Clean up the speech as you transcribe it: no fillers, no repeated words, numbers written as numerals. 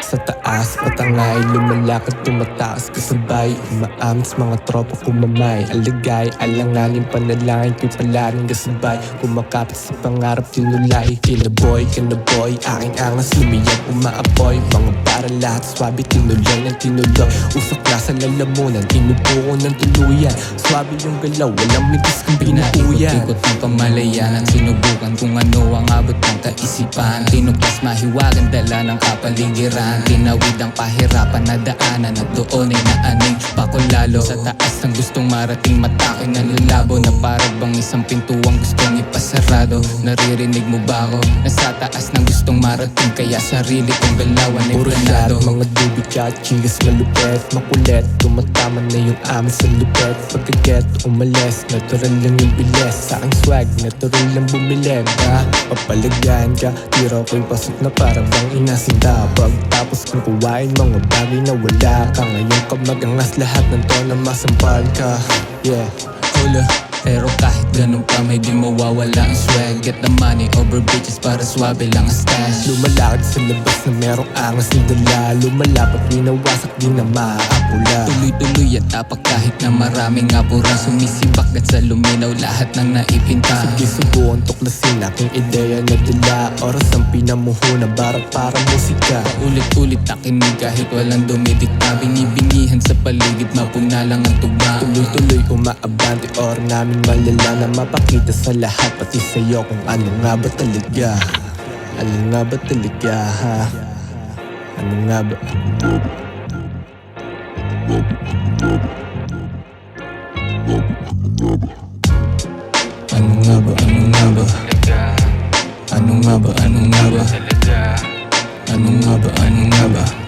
Sa taas, patangay, lumalakad, tumataas kasabay. Umaamis mga tropa kumamay. Alagay, alanganin, panalangin, ko'y palaring kasabay. Kumakapit sa pangarap, tinulay. Kinaboy, kanaboy, aking angas lumiyag, umaapoy. Mga para lahat, swabe, tinuloy ng tinuloy. Usok na sa lalamunan, inupo ko ng tuluyan. Swabe yung galaw, walang mitis kang binukuyan. Ikot ng kamalayan, sinubukan kung ano ang abot ng kaisipan. Tinuklas mahiwagan, dala ng kapaligiran. Tinawid ang pahirapan na daanan at doon ay naaning pakulalo. Sa taas ng gustong marating, matako'y nalulabo na parang bang isang pintuang gustong ipasarado. Naririnig mo ba ako? Nasa taas ng gustong marating, kaya sarili kong galawan ay puro planado. mga dubi, chingas, malupet, makulit. Tumatama na yung amin sa lupet. Pagkaget, umalis, natural lang yung bilis. Sa aking swag, natural lang bumili ba? Papalagaan ka, tira ko'y pasok na para bang inasintabag. Tapos kung kuwain mga bagay na wala ka. Ngayon ka magangas, lahat ng to na masampal ka. Yeah. Hula, pero kahit ganun pa may di mawawala ang swag. Get the money over bitches para swabe lang ang stash. Lumalakad sa labas na merong angas na dala. Lumalapat, winawasak, di na maaapula. Tuloy-tuloy at tapak kahit na maraming apura. Sumisibak at sa luminaw lahat ng naipinta. Sige, subukan tuklasin aking ideya na dala. Oras ang pinamuhunan, para musika. Ulit-ulit nakinig kahit walang dumidikta. Bingi-bingihan sa paligid, mapuna lang ang tugma. Tuloy-tuloy umaabante, or namin malala na mapakita sa lahat. Pati sa'yo kung ano nga ba talaga. Ano nga ba talaga, ha? Ano nga ba? Ano nga ba, ano nga ba? Ano nga ba, ano nga ba? Ano nga ba, ano nga ba?